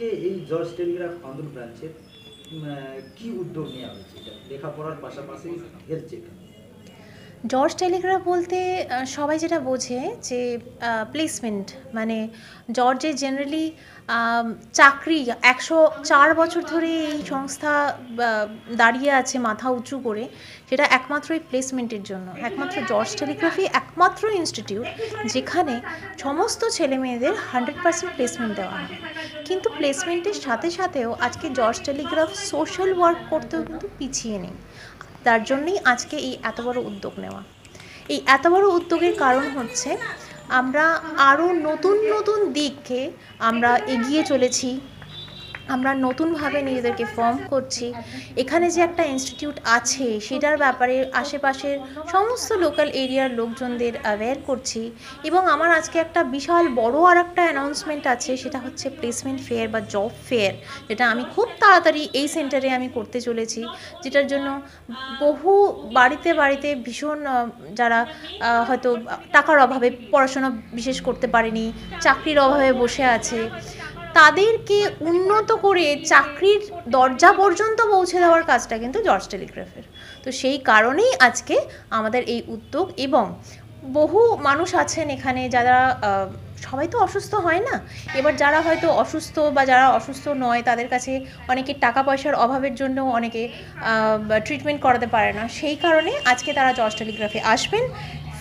আজকে এই George Telegraph আন্দোলন ব্রাঞ্চের কি উদ্যোগ নেওয়া হয়েছে এটা লেখাপড়ার পাশাপাশি হেলথ চেকআপ? জর্জ টেলিগ্রাফ বলতে সবাই যেটা বোঝে যে প্লেসমেন্ট, মানে জর্জে জেনারেলি চাকরি 104 বছর ধরে এই সংস্থা দাঁড়িয়ে আছে মাথা উঁচু করে, সেটা একমাত্রই প্লেসমেন্টের জন্য। একমাত্র জর্জ টেলিগ্রাফি একমাত্র ইনস্টিটিউট যেখানে সমস্ত ছেলে মেয়েদের 100% প্লেসমেন্ট দেওয়া হয়। কিন্তু প্লেসমেন্টের সাথে সাথেও আজকে জর্জ টেলিগ্রাফ সোশ্যাল ওয়ার্ক করতেও কিন্তু পিছিয়ে নেই। তার জন্যই আজকে এই এত বড় উদ্যোগ নেওয়া। এই এত বড় উদ্যোগের কারণ হচ্ছে আমরা আরও নতুন নতুন দিককে আমরা এগিয়ে চলেছি, আমরা নতুনভাবে নিজেদেরকে ফর্ম করছি। এখানে যে একটা ইনস্টিটিউট আছে সেটার ব্যাপারে আশেপাশের সমস্ত লোকাল এরিয়ার লোকজনদের অ্যাওয়্যার করছি। এবং আমার আজকে একটা বিশাল বড় আর একটা অ্যানাউন্সমেন্ট আছে, সেটা হচ্ছে প্লেসমেন্ট ফেয়ার বা জব ফেয়ার, যেটা আমি খুব তাড়াতাড়ি এই সেন্টারে আমি করতে চলেছি। যেটার জন্য বহু বাড়িতে বাড়িতে ভীষণ যারা হয়তো টাকার অভাবে পড়াশোনা বিশেষ করতে পারেনি, চাকরির অভাবে বসে আছে, তাদেরকে উন্নত করে চাকরির দরজা পর্যন্ত পৌঁছে দেওয়ার কাজটা কিন্তু জর্জ টেলিগ্রাফের। তো সেই কারণেই আজকে আমাদের এই উদ্যোগ। এবং বহু মানুষ আছেন এখানে যারা সবাই তো অসুস্থ হয় না, এবার যারা হয়তো অসুস্থ বা যারা অসুস্থ নয় তাদের কাছে অনেকে টাকা পয়সার অভাবের জন্য অনেকে ট্রিটমেন্ট করাতে পারে না। সেই কারণে আজকে তারা জর্জ টেলিগ্রাফে আসবেন,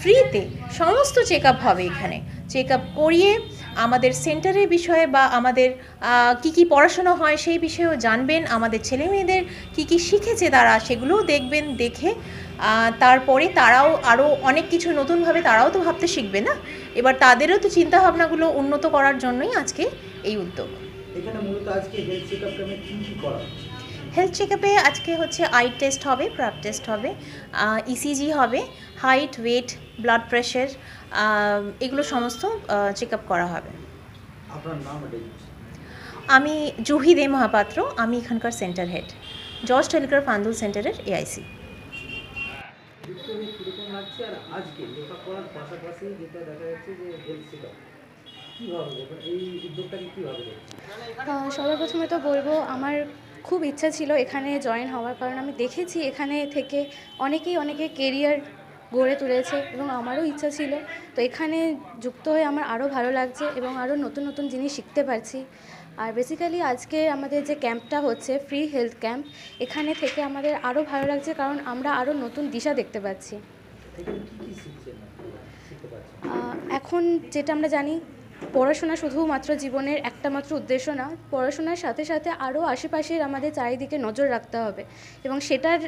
ফ্রিতে সমস্ত চেক আপ হবে। এখানে চেক আপ করিয়ে আমাদের সেন্টারের বিষয়ে বা আমাদের কি কি পড়াশোনা হয় সেই বিষয়েও জানবেন, আমাদের ছেলে মেয়েদের কী কী শিখেছে তারা সেগুলোও দেখবেন। দেখে তারপরে তারাও আরও অনেক কিছু নতুনভাবে তারাও তো ভাবতে শিখবে না, এবার তাদেরও তো চিন্তাভাবনাগুলো উন্নত করার জন্যই আজকে এই উদ্যোগ। এখানে মূলত আজকে হেলথ চেকআপ ক্যাম্পে কী কী করা হচ্ছে? হেলথ চেকআপে আজকে হচ্ছে আই টেস্ট হবে, ব্লাড টেস্ট হবে, ইসিজি হবে, হাইট, ওয়েট, ব্লাড প্রেশার, এগুলো সমস্ত চেক আপ করা হবে। আপনার নাম? আমি জুহি দে মহাপাত্র, আমি এখানকার সেন্টার হেড, জর্জ টেলিগ্রাফ আন্দোলন সেন্টারের এআইসি। কীরকম লাগছে? আর আজকে লেখাপড়ার পাশাপাশি যেটা দেখা যাচ্ছে যে হেলথ চেকআপ, কীভাবে দেখবেন এই উদ্যোগটাকে, কীভাবে দেখবেন? সবার প্রথমে তো বলবো আমার খুব ইচ্ছা ছিল এখানে জয়েন হওয়ার, কারণ আমি দেখেছি এখানে থেকে অনেকে কেরিয়ার গড়ে তুলেছে এবং আমারও ইচ্ছা ছিল। তো এখানে যুক্ত হয়ে আমার আরও ভালো লাগছে এবং আরও নতুন নতুন জিনিস শিখতে পারছি। আর বেসিক্যালি আজকে আমাদের যে ক্যাম্পটা হচ্ছে ফ্রি হেলথ ক্যাম্প, এখানে থেকে আমাদের আরও ভালো লাগছে কারণ আমরা আরও নতুন দিশা দেখতে পাচ্ছি। এখন যেটা আমরা জানি, পড়াশোনা শুধুমাত্র জীবনের একটা মাত্র উদ্দেশ্য না, পড়াশোনার সাথে সাথে আরও আশেপাশের আমাদের চারিদিকে নজর রাখতে হবে। এবং সেটার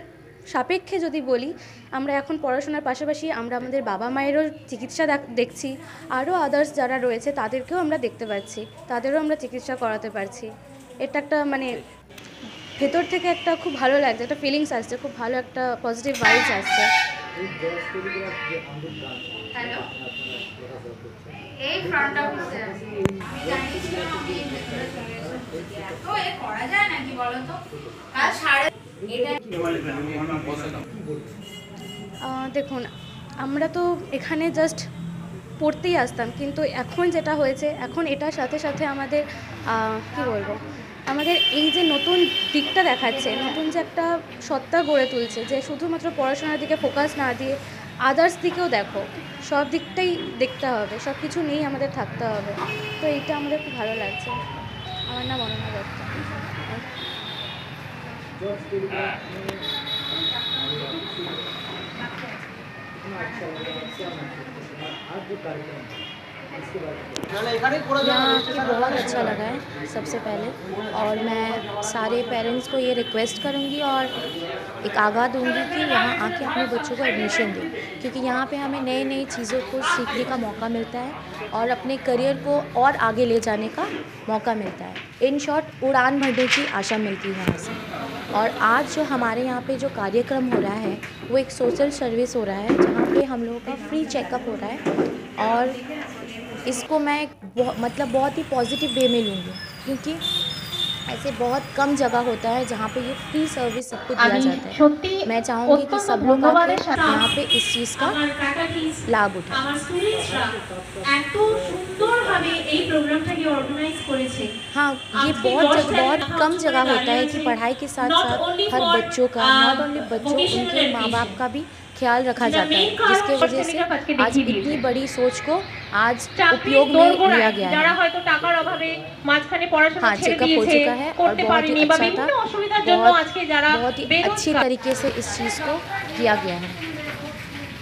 সাপেক্ষে যদি বলি, আমরা এখন পড়াশোনার পাশাপাশি আমরা আমাদের বাবা মায়েরও চিকিৎসা দেখছি, আরও আদার্স যারা রয়েছে তাদেরকেও আমরা দেখতে পাচ্ছি, তাদেরও আমরা চিকিৎসা করাতে পারছি। এটা একটা মানে ভেতর থেকে একটা খুব ভালো লাগছে, একটা ফিলিংস আসছে, খুব ভালো একটা পজিটিভ ভাইবস আসছে। হ্যালো, এই ফ্রন্ট অফিসে আমি জানিয়েছিলাম আমি ভেতরে চলে এসেছি। এত এ করা যায় নাকি বলো তো? কাল সাড়ে দেখুন, আমরা তো এখানে জাস্ট পড়তেই আসতাম, কিন্তু এখন যেটা হয়েছে, এখন এটার সাথে সাথে আমাদের কি বলবো, আমাদের এই যে নতুন দিকটা দেখাচ্ছে, নতুন যে একটা সত্তা গড়ে তুলছে, যে শুধুমাত্র পড়াশোনার দিকে ফোকাস না দিয়ে আদার্স দিকেও দেখো, সব দিকটাই দেখতে হবে, সব কিছু নিয়েই আমাদের থাকতে হবে। তো এইটা আমাদের খুব ভালো লাগছে। আমার নাম অনন্যা দত্ত। यहाँ आके बहुत अच्छा लगा है सबसे पहले, और मैं सारे पेरेंट्स को ये रिक्वेस्ट करूँगी और एक आगाह दूँगी कि यहाँ आके अपने बच्चों को एडमिशन दें, क्योंकि यहाँ पे हमें नई नई चीज़ों को सीखने का मौका मिलता है और अपने करियर को और आगे ले जाने का मौका मिलता है। इन शॉर्ट उड़ान भरने की आशा मिलती है यहाँ से। और आज जो हमारे यहाँ पे जो कार्यक्रम हो रहा है वो एक सोशल सर्विस हो रहा है, जहाँ पे हम लोगों का फ्री चेकअप हो रहा है, और इसको मैं बहुत ही पॉजिटिव वे में लूँगी, क्योंकि ऐसे बहुत कम जगह होता है जहाँ पे ये फ्री सर्विस सबको दिया আমি जाता है। সত্যি मैं चाहूँगी कि सब लोग आके ধন্যবাদের সাথে यहाँ पे इस चीज़ का আমার ফ্যাকাল্টিজ लाभ उठाएं। আমার স্টুডেন্টসরা এত সুন্দরভাবে এই প্রোগ্রামটাকে অর্গানাইজ করেছে। हाँ, ये बहुत कम जगह होता है कि पढ़ाई के साथ साथ हर बच्चों का, नॉट ओनली बच्चों, उनके माँ बाप का भी ख्याल रखा जाता है, जिसके वजह से आज इतनी बड़ी सोच को आज उपयोग में लिया गया যারা है। হয়তো টাকার অভাবে মাঝখানে পড়াশোনা हाँ, ছেড়ে चेकअप हो দিয়েছে, चुका है और করতে बहुत পারেনি ही বা अच्छा বিভিন্ন था, অসুবিধার জন্য আজকে যারা बहुत ही अच्छी বেরোজগার। तरीके से इस चीज़ को किया गया है।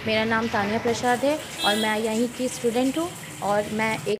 मेरा नाम तानिया प्रसाद है और मैं यहीं की स्टूडेंट हूँ और मैं एक